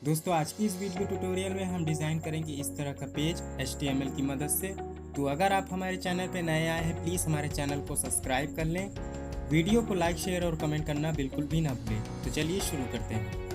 दोस्तों आज की इस वीडियो ट्यूटोरियल में हम डिज़ाइन करेंगे इस तरह का पेज HTML की मदद से। तो अगर आप हमारे चैनल पर नए आए हैं प्लीज़ हमारे चैनल को सब्सक्राइब कर लें। वीडियो को लाइक शेयर और कमेंट करना बिल्कुल भी ना भूलें। तो चलिए शुरू करते हैं।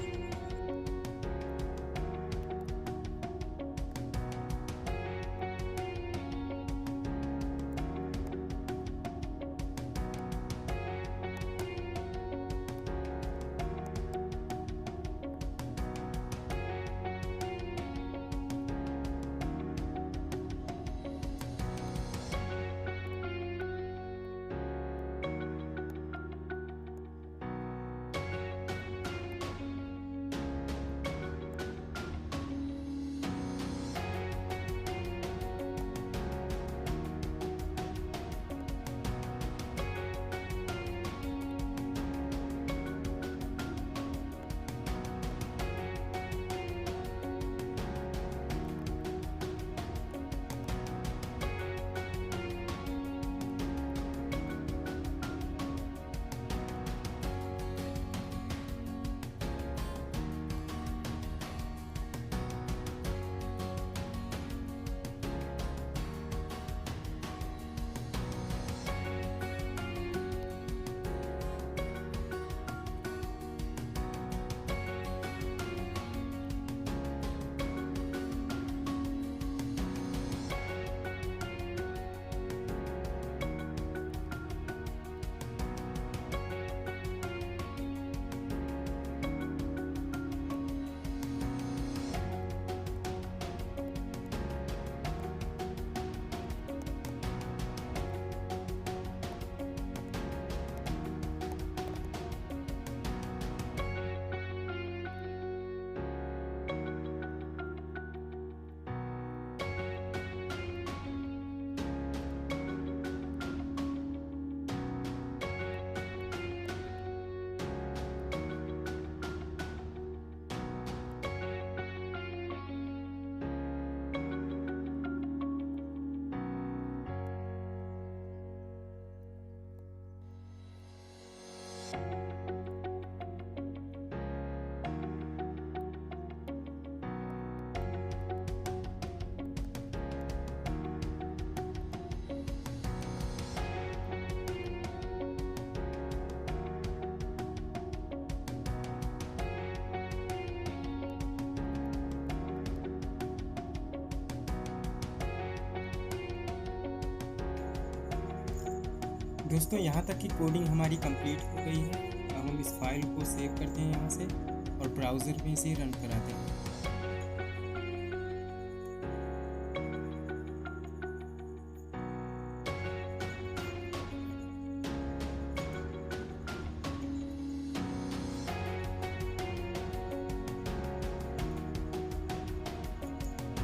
दोस्तों यहाँ तक की कोडिंग हमारी कंप्लीट हो गई है। अब हम इस फाइल को सेव करते हैं यहाँ से और ब्राउज़र में इसे रन कराते हैं।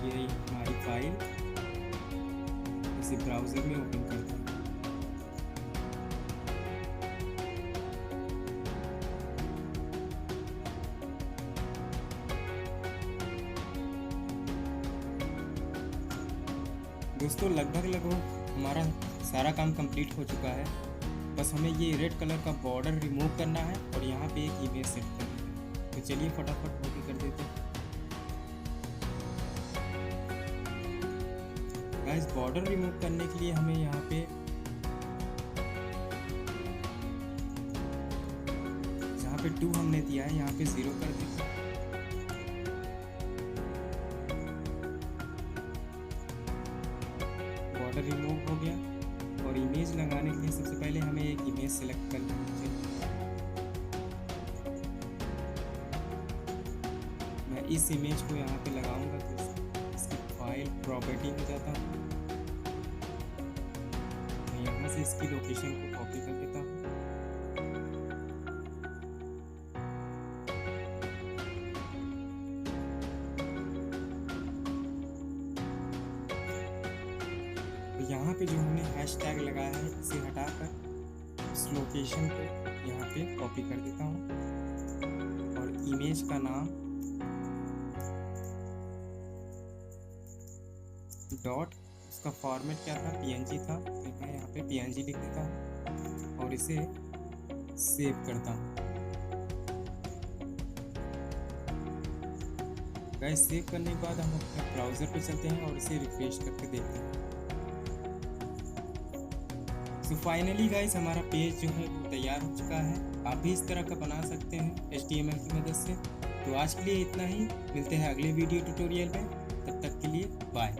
ये हमारी फाइल, इसे ब्राउज़र में ओपन करते हैं। दोस्तों लगभग हमारा सारा काम कंप्लीट हो चुका है। बस हमें ये रेड कलर का बॉर्डर रिमूव करना है और यहाँ पे एक इमेज सेट करनी है। तो चलिए फटाफट कॉपी कर देते हैं। गाइस बॉर्डर रिमूव करने के लिए हमें यहाँ पे जहाँ पे 2 हमने दिया है यहाँ पे 0 कर देते हैं। बॉर्डर रिमूव हो गया और इमेज लगाने के लिए सबसे पहले हमें एक इमेज सेलेक्ट कर लेनी चाहिए। मैं इस इमेज को यहाँ पे लगाऊंगा तो इसकी फाइल प्रॉपर्टी में जाता हूँ। मैं यहाँ से इसकी लोकेशन को कॉपी कर देता हूँ। यहाँ पे जो हमने हैशटैग लगाया है इसे हटाकर इस लोकेशन को यहाँ पे कॉपी कर देता हूँ और इमेज का नाम डॉट, उसका फॉर्मेट क्या था, PNG था, तो मैं यहाँ पे PNG लिख देता हूँ और इसे सेव करता हूँ। गाइस सेव करने के बाद हम अपने ब्राउज़र पे चलते हैं और इसे रिफ्रेश करके देखते हैं। तो फाइनली गाइस हमारा पेज जो है वो तैयार हो चुका है। आप भी इस तरह का बना सकते हैं HTML की मदद से। तो आज के लिए इतना ही, मिलते हैं अगले वीडियो ट्यूटोरियल में। तब तक के लिए बाय।